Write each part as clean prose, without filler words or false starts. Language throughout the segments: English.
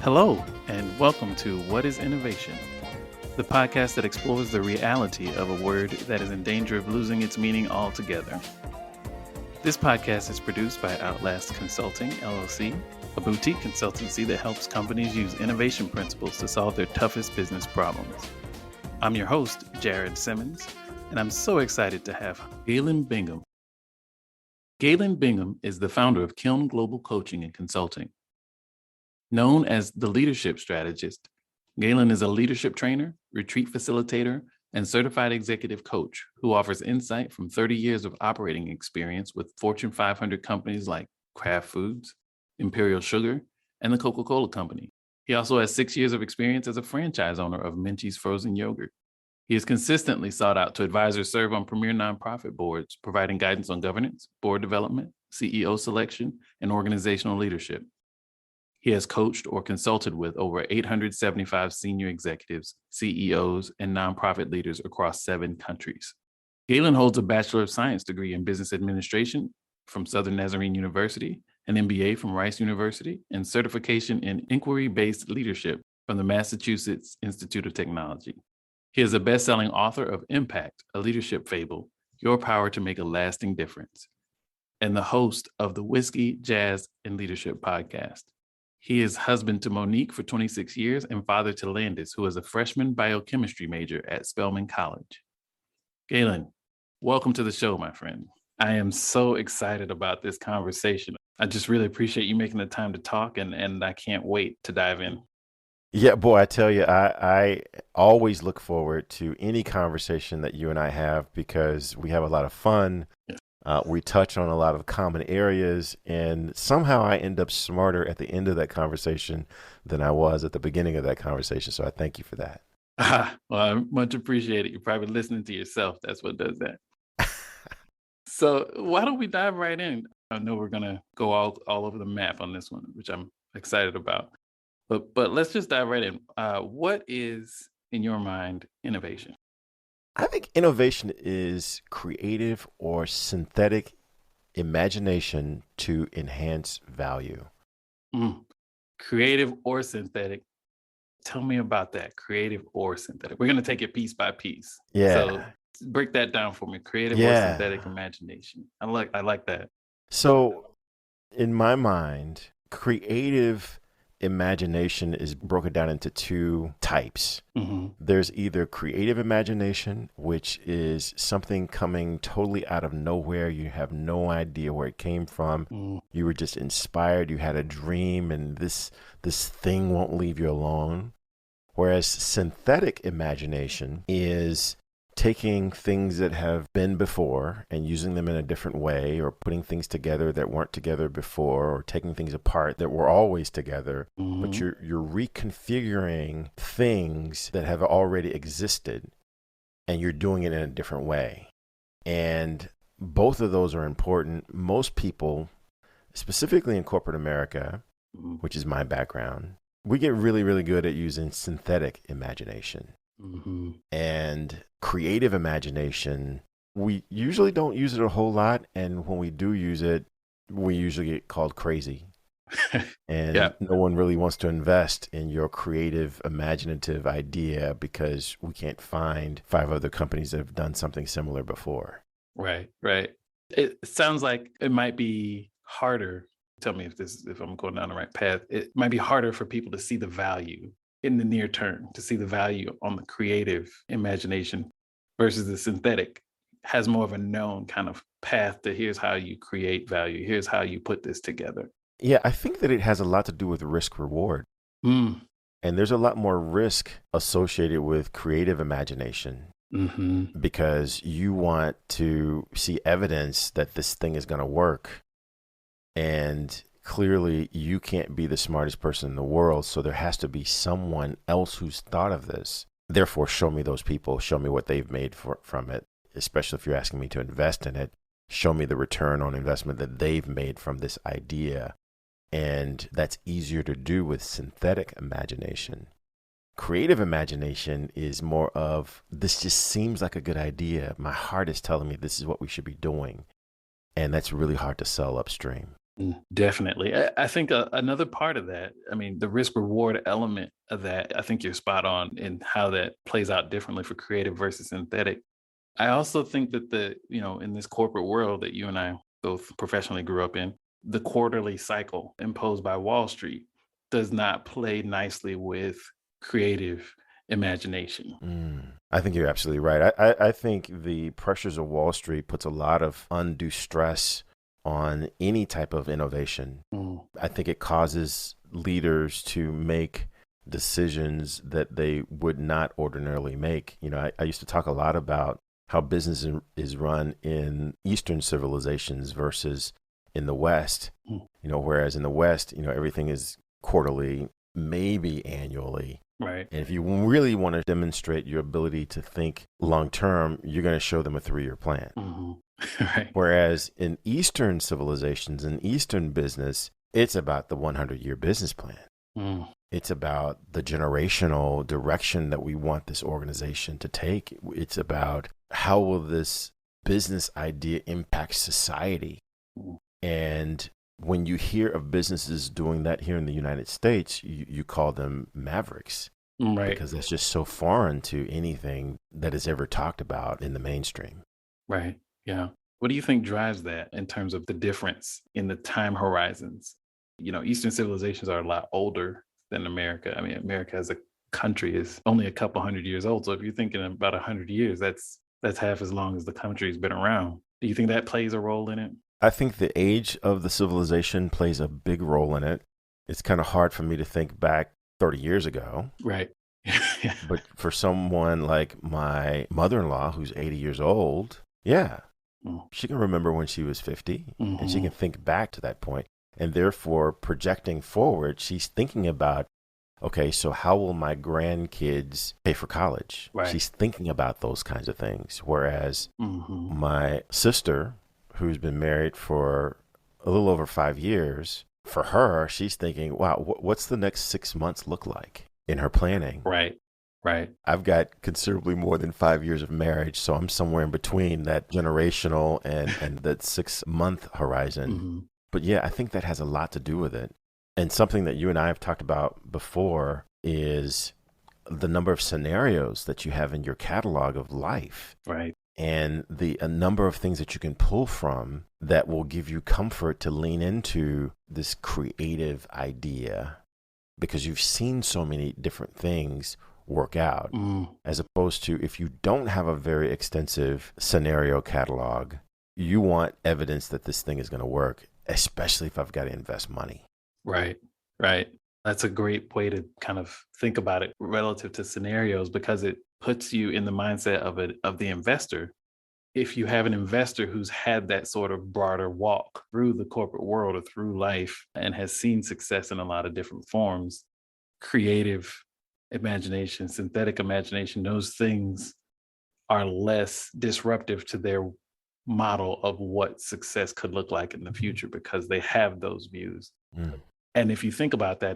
Hello, and welcome to What is Innovation, the podcast that explores the reality of a word that is in danger of losing its meaning altogether. This podcast is produced by Outlast Consulting, LLC, a boutique consultancy that helps companies use innovation principles to solve their toughest business problems. I'm your host, Jared Simmons, and I'm so excited to have Galen Bingham. Galen Bingham is the founder of Kiln Global Coaching and Consulting. Known as the Leadership Strategist, Galen is a leadership trainer, retreat facilitator, and certified executive coach who offers insight from 30 years of operating experience with Fortune 500 companies like Kraft Foods, Imperial Sugar, and the Coca-Cola Company. He also has 6 years of experience as a franchise owner of Minchie's frozen yogurt. He is consistently sought out to advise or serve on premier nonprofit boards, providing guidance on governance, board development, CEO selection, and organizational leadership. He has coached or consulted with over 875 senior executives, CEOs, and nonprofit leaders across 7 countries. Galen holds a Bachelor of Science degree in Business Administration from Southern Nazarene University, an MBA from Rice University, and certification in Inquiry-Based Leadership from the Massachusetts Institute of Technology. He is a best-selling author of Impact, a Leadership Fable, Your Power to Make a Lasting Difference, and the host of the Whiskey, Jazz, and Leadership podcast. He is husband to Monique for 26 years and father to Landis, who is a freshman biochemistry major at Spelman College. Galen, welcome to the show, my friend. I am so excited about this conversation. I just really appreciate you making the time to talk, and I can't wait to dive in. Yeah, boy, I tell you, I always look forward to any conversation that you and I have because we have a lot of fun. Yes. We touch on a lot of common areas, and somehow I end up smarter at the end of that conversation than I was at the beginning of that conversation. So I thank you for that. Well, I much appreciate it. You're probably listening to yourself. That's what does that. So why don't we dive right in? I know we're going to go all over the map on this one, which I'm excited about. But let's just dive right in. What is, in your mind, innovation? I think innovation is creative or synthetic imagination to enhance value. Creative or synthetic. Tell me about that. Creative or synthetic. We're going to take it piece by piece. Yeah. So break that down for me. Creative or synthetic imagination. I like that. So in my mind, creative imagination is broken down into 2 types. Mm-hmm. There's either creative imagination, which is something coming totally out of nowhere. You have no idea where it came from. You were just inspired. You had a dream, and this thing won't leave you alone. Whereas synthetic imagination is taking things that have been before and using them in a different way, or putting things together that weren't together before, or taking things apart that were always together, but you're reconfiguring things that have already existed, and you're doing it in a different way. And both of those are important. Most people, specifically in corporate America, which is my background, we get really, really good at using synthetic imagination. And creative imagination, we usually don't use it a whole lot. And when we do use it, we usually get called crazy. And no one really wants to invest in your creative, imaginative idea because we can't find 5 other companies that have done something similar before. Right. It sounds like it might be harder. Tell me if I'm going down the right path. It might be harder for people to see the value in the near term, to see the value on the creative imagination versus the synthetic has more of a known kind of path to here's how you create value. Here's how you put this together. Yeah, I think that it has a lot to do with risk reward. And there's a lot more risk associated with creative imagination because you want to see evidence that this thing is going to work. And clearly, you can't be the smartest person in the world, so there has to be someone else who's thought of this. Therefore, show me those people. Show me what they've made from it, especially if you're asking me to invest in it. Show me the return on investment that they've made from this idea. And that's easier to do with synthetic imagination. Creative imagination is more of, this just seems like a good idea. My heart is telling me this is what we should be doing. And that's really hard to sell upstream. Definitely. I think another part of that, I mean, the risk reward element of that, I think you're spot on in how that plays out differently for creative versus synthetic. I also think that in this corporate world that you and I both professionally grew up in, the quarterly cycle imposed by Wall Street does not play nicely with creative imagination. I think you're absolutely right. I think the pressures of Wall Street puts a lot of undue stress on any type of innovation. I think it causes leaders to make decisions that they would not ordinarily make. I used to talk a lot about how business is run in Eastern civilizations versus in the West. Whereas in the West, everything is quarterly, maybe annually. Right. And if you really want to demonstrate your ability to think long term, you're going to show them a 3-year plan. Right. Whereas in Eastern civilizations, in Eastern business, it's about the 100-year business plan. It's about the generational direction that we want this organization to take. It's about how will this business idea impact society. And when you hear of businesses doing that here in the United States, you call them mavericks. Right. Because that's just so foreign to anything that is ever talked about in the mainstream. Right. Yeah. What do you think drives that in terms of the difference in the time horizons? Eastern civilizations are a lot older than America. I mean, America as a country is only a couple hundred years old. So if you're thinking about 100 years, that's half as long as the country's been around. Do you think that plays a role in it? I think the age of the civilization plays a big role in it. It's kind of hard for me to think back 30 years ago. Right. But for someone like my mother-in-law, who's 80 years old, she can remember when she was 50 and she can think back to that point. And therefore, projecting forward, she's thinking about, okay, so how will my grandkids pay for college? Right. She's thinking about those kinds of things. Whereas my sister, who's been married for a little over 5 years, for her, she's thinking, wow, what's the next 6 months look like in her planning? Right. I've got considerably more than 5 years of marriage, so I'm somewhere in between that generational and that 6-month horizon. But yeah, I think that has a lot to do with it. And something that you and I have talked about before is the number of scenarios that you have in your catalog of life. Right. And a number of things that you can pull from that will give you comfort to lean into this creative idea because you've seen so many different things work out, as opposed to if you don't have a very extensive scenario catalog, you want evidence that this thing is going to work, especially if I've got to invest money. Right. That's a great way to kind of think about it relative to scenarios because it puts you in the mindset of the investor. If you have an investor who's had that sort of broader walk through the corporate world or through life and has seen success in a lot of different forms, creative imagination, synthetic imagination, those things are less disruptive to their model of what success could look like in the future because they have those views. And if you think about that,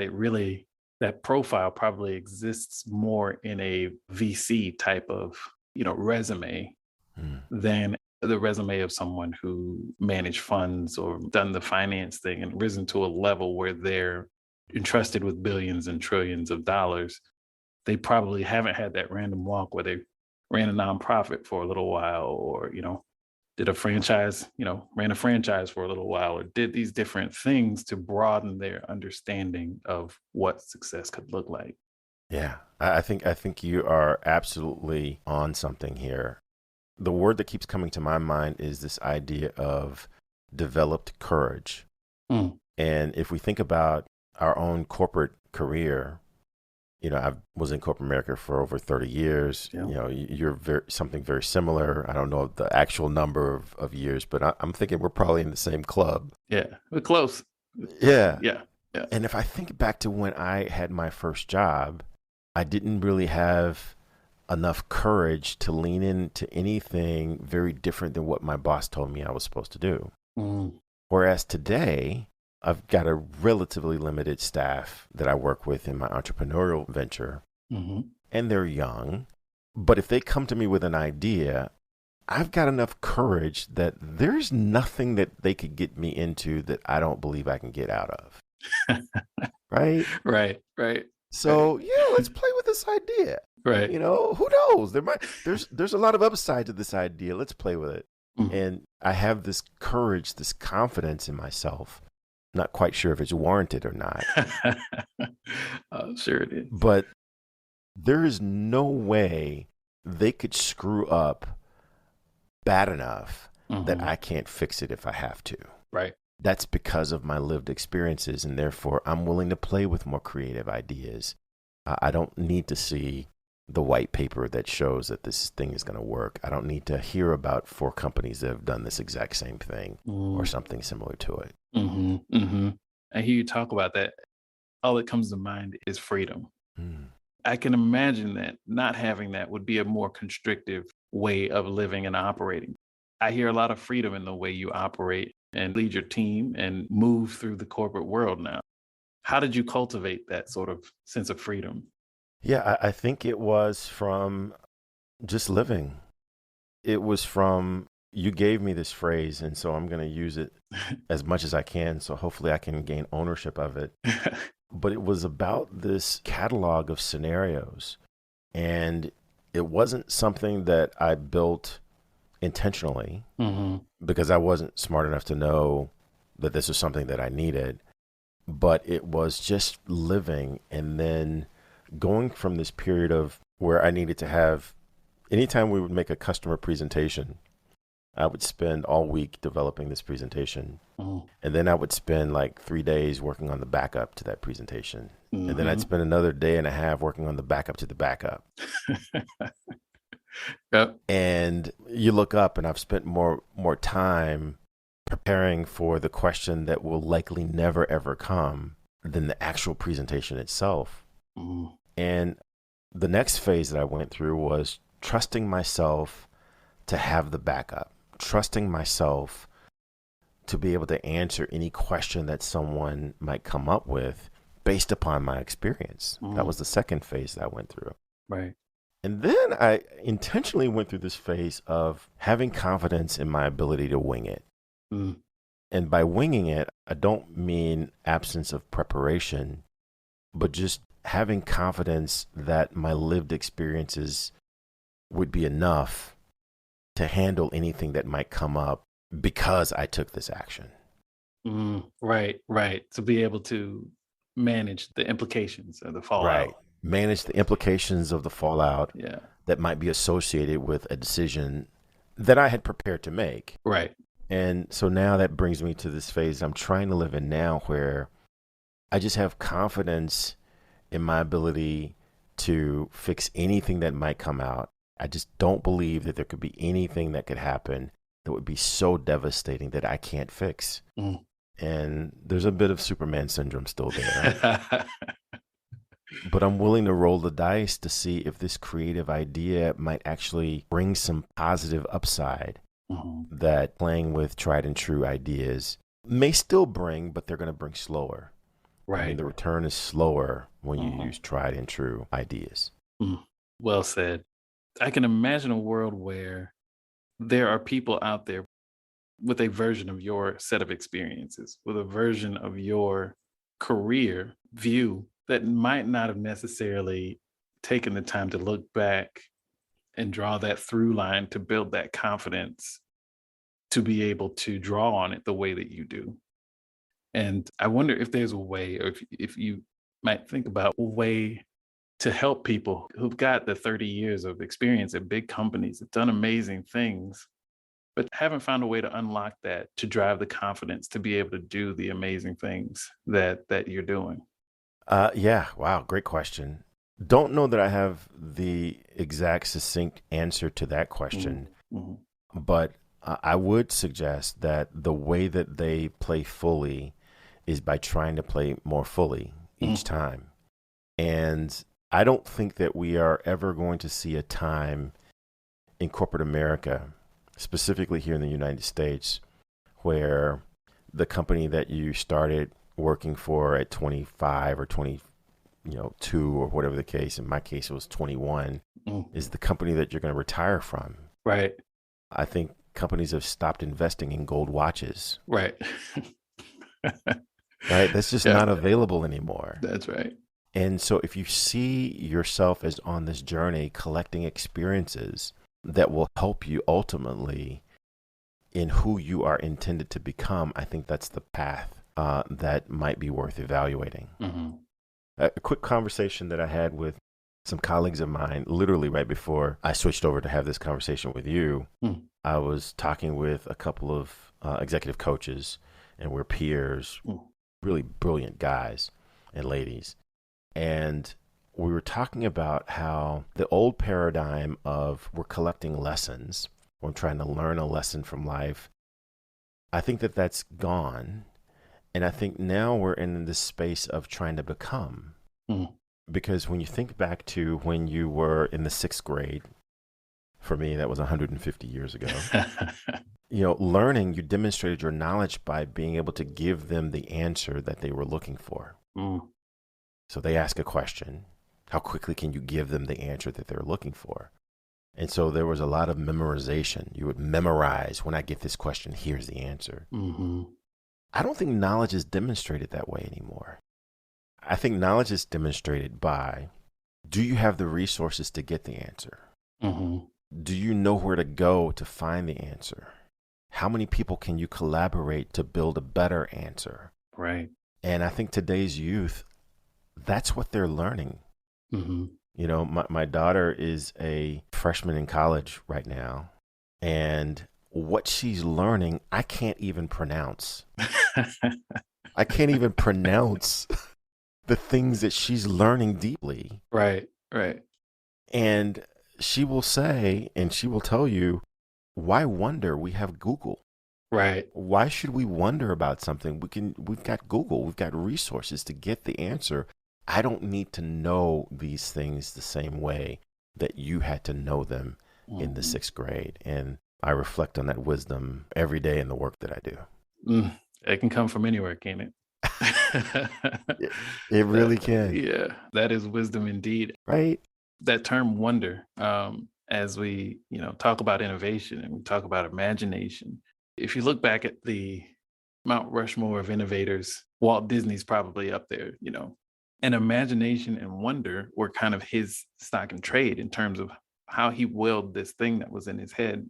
that profile probably exists more in a VC type of, resume than the resume of someone who managed funds or done the finance thing and risen to a level where they're entrusted with billions and trillions of dollars. They probably haven't had that random walk where they ran a nonprofit for a little while or, did a franchise, ran a franchise for a little while or did these different things to broaden their understanding of what success could look like. Yeah, I think you are absolutely on something here. The word that keeps coming to my mind is this idea of developed courage. And if we think about our own corporate career, I was in corporate America for over 30 years. Yeah. You're something very similar. I don't know the actual number of years, but I'm thinking we're probably in the same club. Yeah, we're close. Yeah. Yeah. And if I think back to when I had my first job, I didn't really have enough courage to lean into anything very different than what my boss told me I was supposed to do. Whereas today, I've got a relatively limited staff that I work with in my entrepreneurial venture, and they're young. But if they come to me with an idea, I've got enough courage that there's nothing that they could get me into that I don't believe I can get out of. Right? Right. So yeah, let's play with this idea. Right. Who knows? There's a lot of upside to this idea. Let's play with it. Mhm. And I have this courage, this confidence in myself. Not quite sure if it's warranted or not, Sure it is. but there is no way they could screw up bad enough that I can't fix it if I have to. Right. That's because of my lived experiences, and therefore I'm willing to play with more creative ideas. I don't need to see the white paper that shows that this thing is going to work. I don't need to hear about 4 companies that have done this exact same thing or something similar to it. I hear you talk about that. All that comes to mind is freedom. Mm. I can imagine that not having that would be a more constrictive way of living and operating. I hear a lot of freedom in the way you operate and lead your team and move through the corporate world now. How did you cultivate that sort of sense of freedom? Yeah, I think it was from just living. It was from, you gave me this phrase, and so I'm going to use it as much as I can. So hopefully I can gain ownership of it. But it was about this catalog of scenarios. And it wasn't something that I built intentionally because I wasn't smart enough to know that this was something that I needed. But it was just living and then going from this period of where I needed to have, anytime we would make a customer presentation, I would spend all week developing this presentation. And then I would spend like 3 days working on the backup to that presentation. And then I'd spend another day and a half working on the backup to the backup. Yep. And you look up and I've spent more time preparing for the question that will likely never, ever come than the actual presentation itself. And the next phase that I went through was trusting myself to have the backup, trusting myself to be able to answer any question that someone might come up with based upon my experience. That was the second phase that I went through. Right. And then I intentionally went through this phase of having confidence in my ability to wing it. And by winging it, I don't mean absence of preparation, but just having confidence that my lived experiences would be enough to handle anything that might come up because I took this action. Right. To be able to manage the implications of the fallout. Right. Manage the implications of the fallout that might be associated with a decision that I had prepared to make. Right. And so now that brings me to this phase I'm trying to live in now, where I just have confidence in my ability to fix anything that might come out. I just don't believe that there could be anything that could happen that would be so devastating that I can't fix. And there's a bit of Superman syndrome still there. But I'm willing to roll the dice to see if this creative idea might actually bring some positive upside that playing with tried and true ideas may still bring, but they're going to bring slower. Right. I mean, the return is slower when you use tried and true ideas. Well said. I can imagine a world where there are people out there with a version of your set of experiences, with a version of your career view that might not have necessarily taken the time to look back and draw that through line to build that confidence to be able to draw on it the way that you do. And I wonder if there's a way, or if you might think about a way to help people who've got the 30 years of experience at big companies, have done amazing things, but haven't found a way to unlock that to drive the confidence to be able to do the amazing things that you're doing. Yeah. Wow. Great question. Don't know that I have the exact succinct answer to that question, but I would suggest that the way that they play fully is by trying to play more fully each time. And I don't think that we are ever going to see a time in corporate America, specifically here in the United States, where the company that you started working for at 25 or 22 or whatever the case, in my case it was 21, is the company that you're going to retire from. Right. I think companies have stopped investing in gold watches, Right. right? That's just Yeah, not available anymore. that's right. And so if you see yourself as on this journey collecting experiences that will help you ultimately in who you are intended to become, I think that's the path that might be worth evaluating. Mm-hmm. A quick conversation that I had with some colleagues of mine, literally right before I switched over to have this conversation with you. Mm. I was talking with a couple of executive coaches, and we're peers, Mm. really brilliant guys and ladies. And we were talking about how the old paradigm of we're collecting lessons, we're trying to learn a lesson from life. I think that that's gone. And I think now we're in this space of trying to become. Mm. Because when you think back to when you were in the sixth grade, for me, that was 150 years ago. Learning, you demonstrated your knowledge by being able to give them the answer that they were looking for. Mm. So they ask a question. How quickly can you give them the answer that they're looking for? And so there was a lot of memorization. You would memorize, when I get this question, here's the answer. Mm-hmm. I don't think knowledge is demonstrated that way anymore. I think knowledge is demonstrated by, do you have the resources to get the answer? Mm-hmm. Do you know where to go to find the answer? How many people can you collaborate to build a better answer? Right. And I think today's youth, that's what they're learning. Mm-hmm. My daughter is a freshman in college right now, and what she's learning, I can't even pronounce. I can't even pronounce the things that she's learning deeply. Right. Right. And she will say, and she will tell you, why wonder? We have Google. Right. Why should we wonder about something? We've got Google. We've got resources to get the answer. I don't need to know these things the same way that you had to know them in the sixth grade. And I reflect on that wisdom every day in the work that I do. It can come from anywhere, can't it? It really can. Yeah, that is wisdom indeed. Right. That term wonder, as we, talk about innovation and we talk about imagination. If you look back at the Mount Rushmore of innovators, Walt Disney's probably up there, and imagination and wonder were kind of his stock and trade in terms of how he willed this thing that was in his head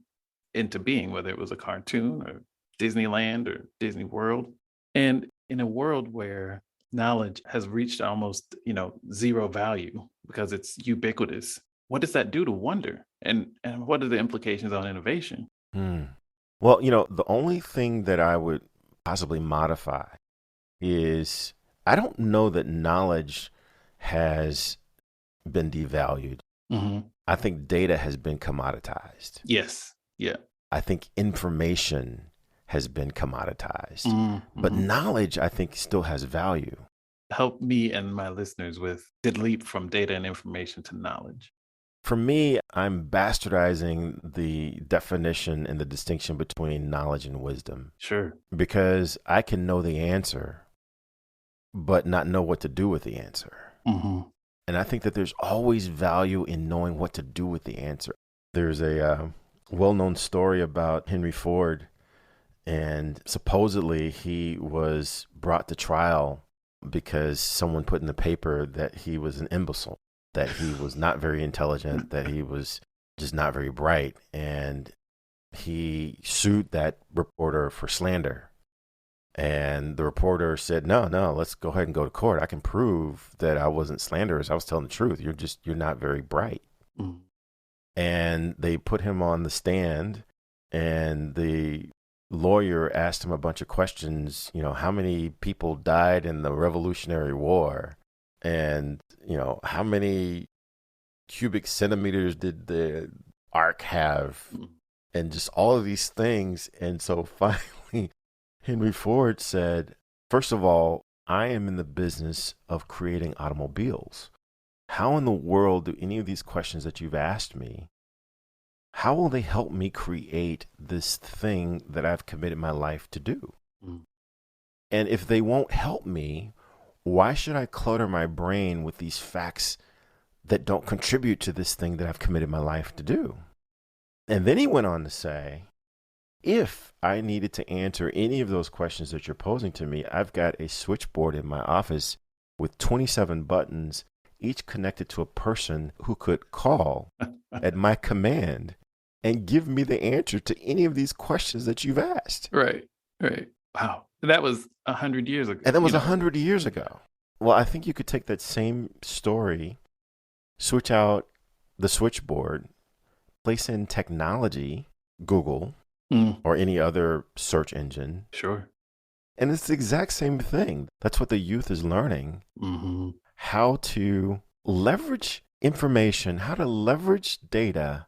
into being, whether it was a cartoon or Disneyland or Disney World. And in a world where knowledge has reached almost, zero value because it's ubiquitous, what does that do to wonder? And what are the implications on innovation? Well, the only thing that I would possibly modify is I don't know that knowledge has been devalued. Mm-hmm. I think data has been commoditized. Yes. Yeah. I think information has been commoditized. Mm-hmm. But knowledge, I think, still has value. Help me and my listeners with the leap from data and information to knowledge. For me, I'm bastardizing the definition and the distinction between knowledge and wisdom. Sure. Because I can know the answer, but not know what to do with the answer. Mm-hmm. And I think that there's always value in knowing what to do with the answer. There's a well-known story about Henry Ford, and supposedly he was brought to trial because someone put in the paper that he was an imbecile, that he was not very intelligent, that he was just not very bright. And he sued that reporter for slander. And the reporter said, no, let's go ahead and go to court. I can prove that I wasn't slanderous. I was telling the truth. You're not very bright. Mm. And they put him on the stand, and the lawyer asked him a bunch of questions. How many people died in the Revolutionary War? And, how many cubic centimeters did the ark have? And just all of these things. And so finally, Henry Ford said, first of all, I am in the business of creating automobiles. How in the world do any of these questions that you've asked me, how will they help me create this thing that I've committed my life to do? Mm. And if they won't help me, why should I clutter my brain with these facts that don't contribute to this thing that I've committed my life to do? And then he went on to say, if I needed to answer any of those questions that you're posing to me, I've got a switchboard in my office with 27 buttons, each connected to a person who could call at my command and give me the answer to any of these questions that you've asked. Right. Wow. That was 100 years ago. And that was 100 years ago. Well, I think you could take that same story, switch out the switchboard, place in technology, Google, or any other search engine. Sure. And it's the exact same thing. That's what the youth is learning. How to leverage information, how to leverage data,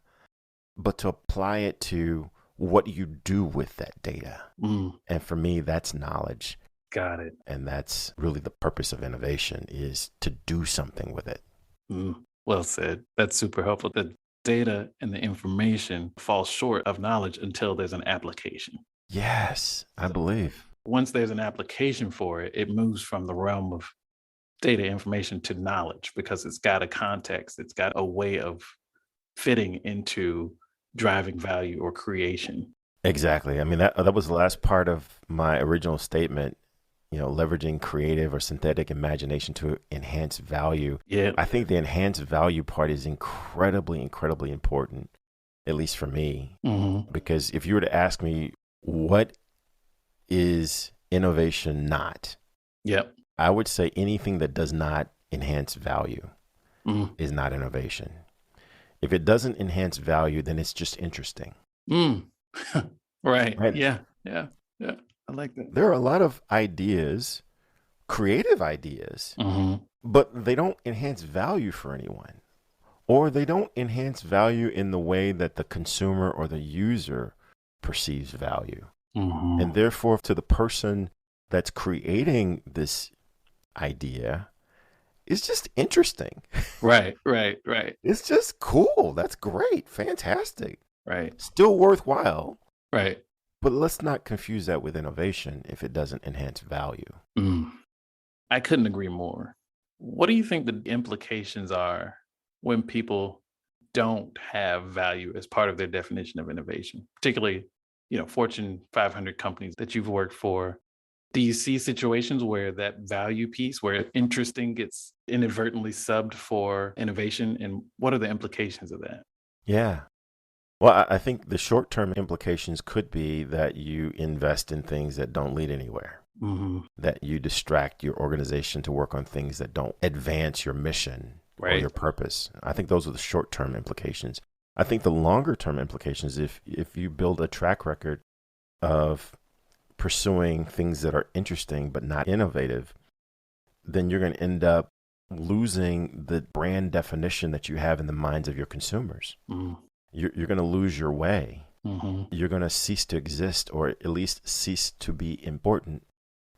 but to apply it to what you do with that data. And for me, that's knowledge. Got it. And that's really the purpose of innovation, is to do something with it. Well said. That's super helpful. The data and the information fall short of knowledge until there's an application. Yes, I believe. Once there's an application for it, it moves from the realm of data information to knowledge, because it's got a context, it's got a way of fitting into driving value or creation. Exactly. I mean, that was the last part of my original statement, leveraging creative or synthetic imagination to enhance value. Yeah. I think the enhanced value part is incredibly, incredibly important, at least for me, because if you were to ask me, what is innovation not? Yep. I would say anything that does not enhance value is not innovation. If it doesn't enhance value, then it's just interesting. Right. Yeah. I like that. There are a lot of ideas, creative ideas, but they don't enhance value for anyone, or they don't enhance value in the way that the consumer or the user perceives value. And therefore, to the person that's creating this idea, it's just interesting. Right. It's just cool. That's great. Fantastic. Right. Still worthwhile. Right. But let's not confuse that with innovation if it doesn't enhance value. I couldn't agree more. What do you think the implications are when people don't have value as part of their definition of innovation, particularly, Fortune 500 companies that you've worked for? Do you see situations where that value piece, where interesting gets inadvertently subbed for innovation? And what are the implications of that? Yeah. Well, I think the short-term implications could be that you invest in things that don't lead anywhere, that you distract your organization to work on things that don't advance your mission or your purpose. I think those are the short-term implications. I think the longer-term implications, if you build a track record of pursuing things that are interesting but not innovative, then you're going to end up losing the brand definition that you have in the minds of your consumers. You're going to lose your way. You're going to cease to exist, or at least cease to be important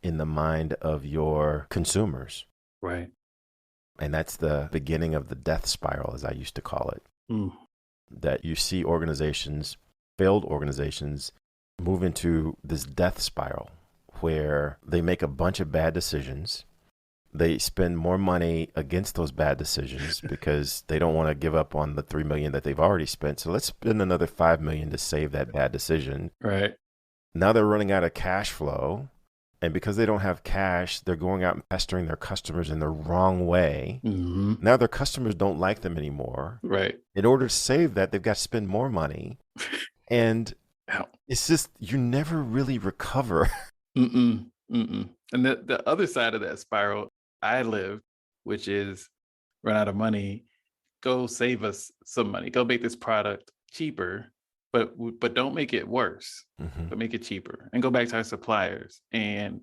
in the mind of your consumers. Right. And that's the beginning of the death spiral, as I used to call it. That you see organizations, failed organizations, move into this death spiral where they make a bunch of bad decisions. They spend more money against those bad decisions because they don't want to give up on the $3 million that they've already spent. So let's spend another $5 million to save that bad decision. Right. Now they're running out of cash flow. And because they don't have cash, they're going out and pestering their customers in the wrong way. Now their customers don't like them anymore. Right. In order to save that, they've got to spend more money. And it's just, you never really recover. And the other side of that spiral I live, which is run out of money, go save us some money, go make this product cheaper, but don't make it worse, but make it cheaper, and go back to our suppliers. And,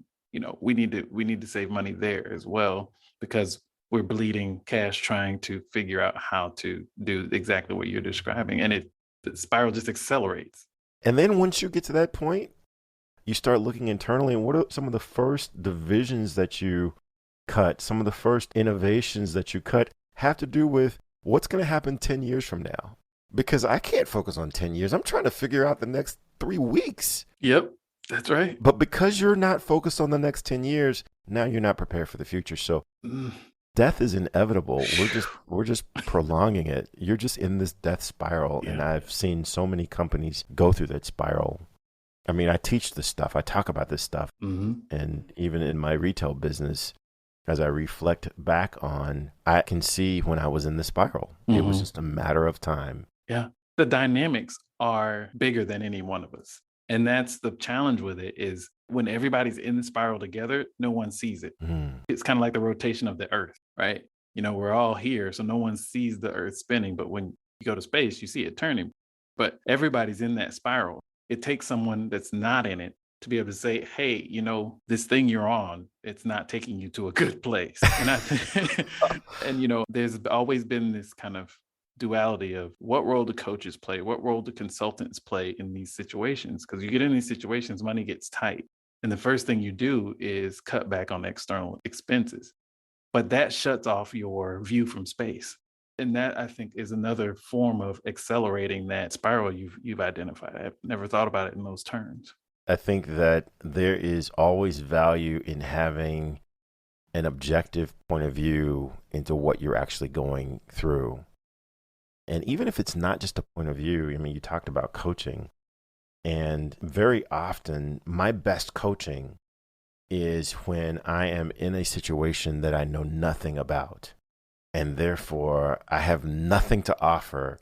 we need to save money there as well, because we're bleeding cash trying to figure out how to do exactly what you're describing. And the spiral just accelerates. And then once you get to that point, you start looking internally, and what are some of the first divisions that you cut, some of the first innovations that you cut have to do with what's going to happen 10 years from now. Because I can't focus on 10 years. I'm trying to figure out the next 3 weeks. Yep, that's right. But because you're not focused on the next 10 years, now you're not prepared for the future. So Death is inevitable. We're just prolonging it. You're just in this death spiral. And Yeah. I've seen so many companies go through that spiral. I mean, I teach this stuff. I talk about this stuff. Mm-hmm. And even in my retail business, as I reflect back on, I can see when I was in the spiral. It was Mm-hmm. just a matter of time. Yeah. The dynamics are bigger than any one of us. And that's the challenge with it is when everybody's in the spiral together, no one sees it. Mm. It's kind of like the rotation of the earth, right? We're all here, so no one sees the earth spinning, but when you go to space, you see it turning. But everybody's in that spiral. It takes someone that's not in it to be able to say, hey, this thing you're on, it's not taking you to a good place. And I think, and there's always been this kind of duality of what role do coaches play, what role do consultants play in these situations? Because you get in these situations, money gets tight. And the first thing you do is cut back on external expenses. But that shuts off your view from space. And that, I think, is another form of accelerating that spiral you've identified. I've never thought about it in those terms. I think that there is always value in having an objective point of view into what you're actually going through. And even if it's not just a point of view, I mean, you talked about coaching. And very often, my best coaching is when I am in a situation that I know nothing about. And therefore, I have nothing to offer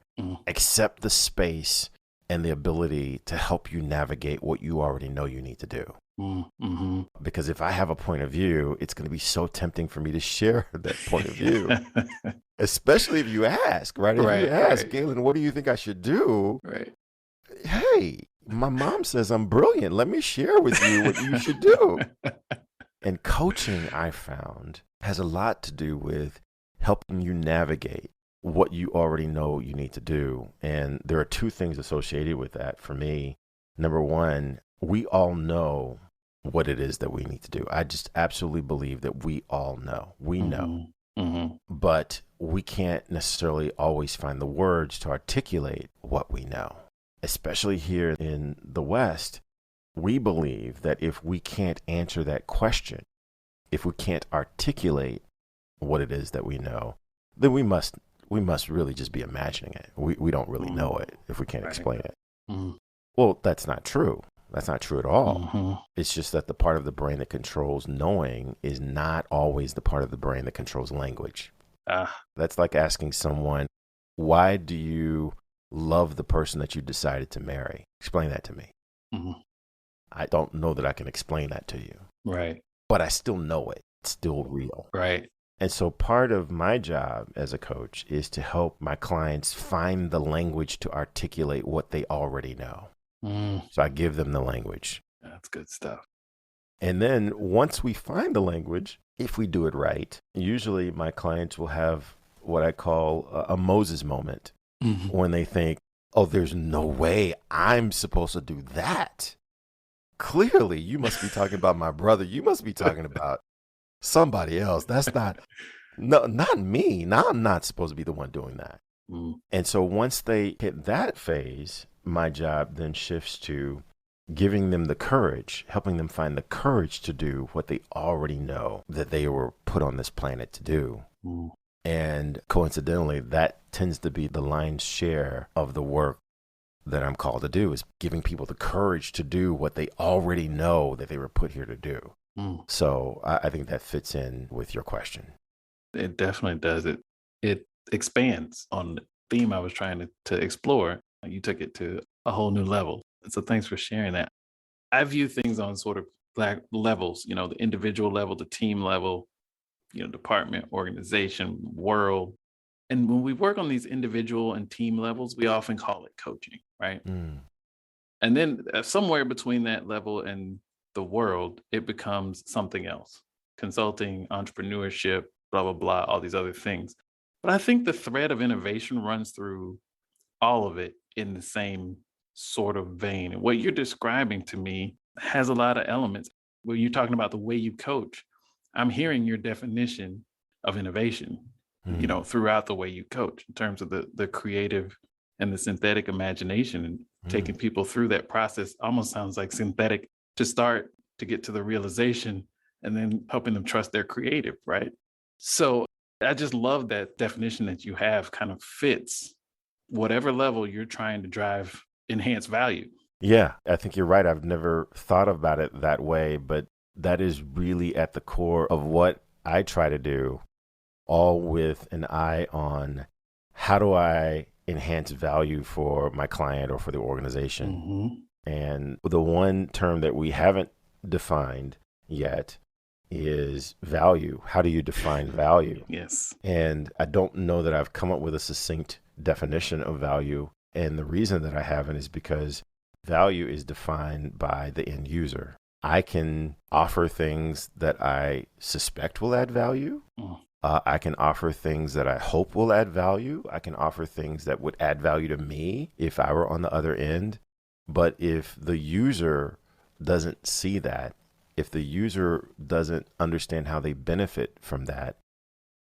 except the space and the ability to help you navigate what you already know you need to do. Mm-hmm. Because if I have a point of view, it's going to be so tempting for me to share that point of view, especially if you ask, right? If Right, you ask, right. Galen, what do you think I should do? Right. Hey, my mom says I'm brilliant. Let me share with you what you should do. And coaching, I found, has a lot to do with helping you navigate what you already know you need to do. And there are two things associated with that for me. Number one, we all know what it is that we need to do. I just absolutely believe that we all know. We know. Mm-hmm. But we can't necessarily always find the words to articulate what we know. Especially here in the West, we believe that if we can't answer that question, if we can't articulate what it is that we know, then we must really just be imagining it. We don't really know it if we can't explain it. Mm-hmm. Well, that's not true. That's not true at all. Mm-hmm. It's just that the part of the brain that controls knowing is not always the part of the brain that controls language. That's like asking someone, why do you love the person that you decided to marry? Explain that to me. Mm-hmm. I don't know that I can explain that to you. Right. But I still know it. It's still real. Right. And so part of my job as a coach is to help my clients find the language to articulate what they already know. So I give them the language. That's good stuff. And then once we find the language, if we do it right, usually my clients will have what I call a Moses moment when they think, oh, there's no way I'm supposed to do that. Clearly, you must be talking about my brother. You must be talking about somebody else. That's not me. Now I'm not supposed to be the one doing that. And so once they hit that phase, my job then shifts to giving them the courage, helping them find the courage to do what they already know that they were put on this planet to do. And coincidentally, that tends to be the lion's share of the work that I'm called to do, is giving people the courage to do what they already know that they were put here to do. So I think that fits in with your question. It definitely does. It expands on the theme I was trying to explore. You took it to a whole new level. So thanks for sharing that. I view things on sort of black levels, the individual level, the team level, department, organization, world. And when we work on these individual and team levels, we often call it coaching, right? And then somewhere between that level and the world, it becomes something else: consulting, entrepreneurship, blah, blah, blah, all these other things. But I think the thread of innovation runs through all of it in the same sort of vein. And what you're describing to me has a lot of elements. When you're talking about the way you coach, I'm hearing your definition of innovation, throughout the way you coach in terms of the creative and the synthetic imagination, and taking people through that process. Almost sounds like synthetic to start, to get to the realization, and then helping them trust their creative, right? So I just love that definition that you have kind of fits whatever level you're trying to drive enhanced value. Yeah, I think you're right. I've never thought about it that way, but that is really at the core of what I try to do, all with an eye on how do I enhance value for my client or for the organization. Mm-hmm. And the one term that we haven't defined yet is value. How do you define value? Yes. And I don't know that I've come up with a succinct definition of value. And the reason that I haven't is because value is defined by the end user. I can offer things that I suspect will add value. I can offer things that I hope will add value. I can offer things that would add value to me if I were on the other end. But if the user doesn't see that, if the user doesn't understand how they benefit from that,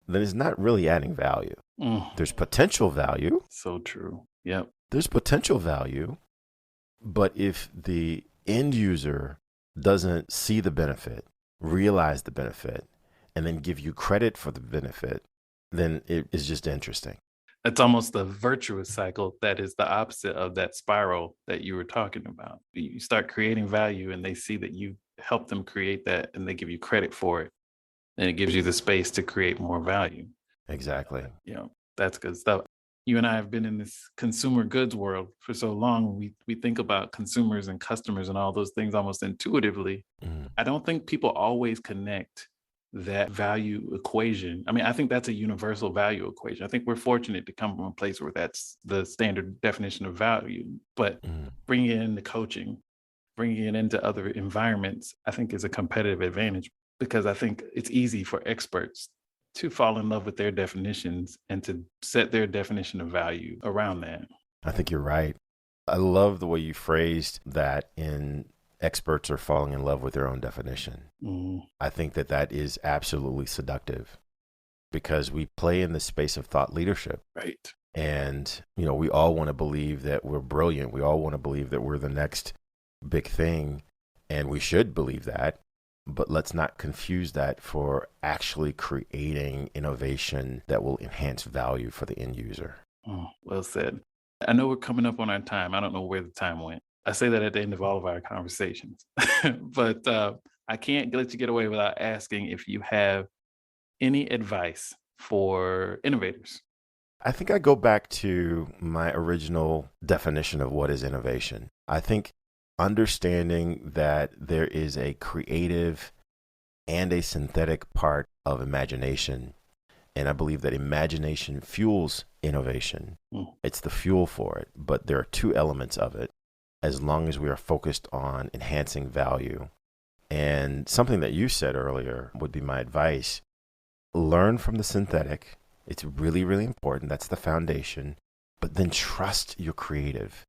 then it's not really adding value. There's potential value. So true. Yep. There's potential value. But if the end user doesn't see the benefit, realize the benefit, and then give you credit for the benefit, then it is just interesting. It's almost the virtuous cycle that is the opposite of that spiral that you were talking about. You start creating value and they see that you help them create that and they give you credit for it. And it gives you the space to create more value. Exactly. That's good stuff. You and I have been in this consumer goods world for so long. We think about consumers and customers and all those things almost intuitively. I don't think people always connect that value equation. I mean, I think that's a universal value equation. I think we're fortunate to come from a place where that's the standard definition of value. But bringing it into coaching, bringing it into other environments, I think is a competitive advantage because I think it's easy for experts to fall in love with their definitions and to set their definition of value around that. I think you're right. I love the way you phrased that in experts are falling in love with their own definition. I think that that is absolutely seductive because we play in the space of thought leadership. Right. And, we all want to believe that we're brilliant. We all want to believe that we're the next big thing. And we should believe that. But let's not confuse that for actually creating innovation that will enhance value for the end user. Well said. I know we're coming up on our time. I don't know where the time went. I say that at the end of all of our conversations, but I can't let you get away without asking if you have any advice for innovators. I think I go back to my original definition of what is innovation. I think understanding that there is a creative and a synthetic part of imagination. And I believe that imagination fuels innovation. It's the fuel for it, but there are two elements of it. As long as we are focused on enhancing value. And something that you said earlier would be my advice. Learn from the synthetic. It's really, really important. That's the foundation. But then trust your creative.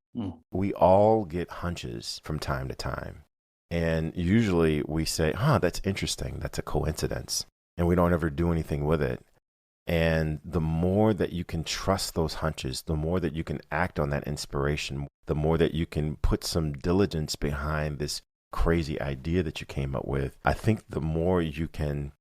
We all get hunches from time to time. And usually we say, that's interesting. That's a coincidence. And we don't ever do anything with it. And the more that you can trust those hunches, the more that you can act on that inspiration, the more that you can put some diligence behind this crazy idea that you came up with, I think the more you can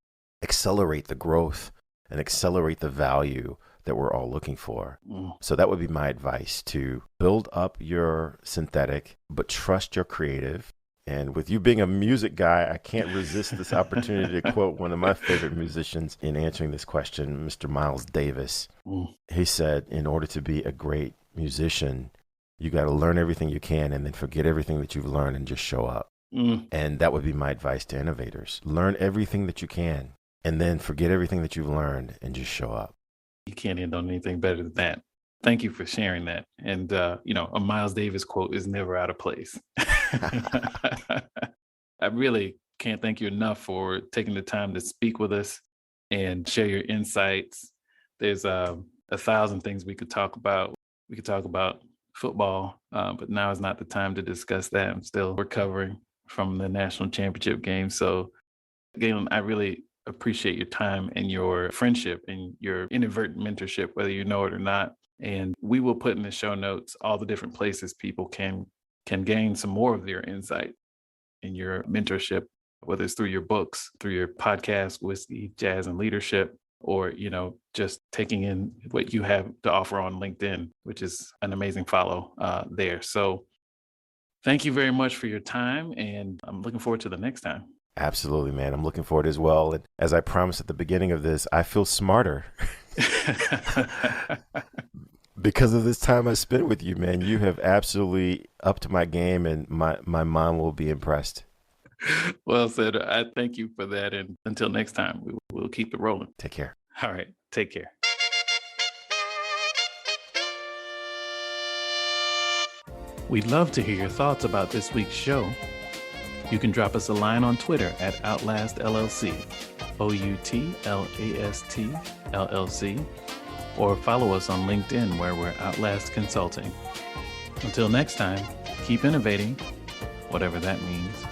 accelerate the growth and accelerate the value that we're all looking for. So that would be my advice, to build up your synthetic, but trust your creative. And with you being a music guy, I can't resist this opportunity to quote one of my favorite musicians in answering this question, Mr. Miles Davis. He said, in order to be a great musician, you got to learn everything you can and then forget everything that you've learned and just show up. And that would be my advice to innovators. Learn everything that you can and then forget everything that you've learned and just show up. You can't end on anything better than that. Thank you for sharing that. And, a Miles Davis quote is never out of place. I really can't thank you enough for taking the time to speak with us and share your insights. There's 1,000 things we could talk about. We could talk about football, but now is not the time to discuss that. I'm still recovering from the national championship game. So, Galen, I really appreciate your time and your friendship and your inadvertent mentorship, whether you know it or not. And we will put in the show notes all the different places people can gain some more of your insight and your mentorship, whether it's through your books, through your podcast, Whiskey, Jazz, and Leadership, or, just taking in what you have to offer on LinkedIn, which is an amazing follow there. So thank you very much for your time, and I'm looking forward to the next time. Absolutely, man. I'm looking forward as well. And as I promised at the beginning of this, I feel smarter because of this time I spent with you, man. You have absolutely upped my game, and my mom will be impressed. Well said. I thank you for that. And until next time, we'll keep it rolling. Take care. All right. Take care. We'd love to hear your thoughts about this week's show. You can drop us a line on Twitter at Outlast LLC, OUTLAST LLC, or follow us on LinkedIn where we're Outlast Consulting. Until next time, keep innovating, whatever that means.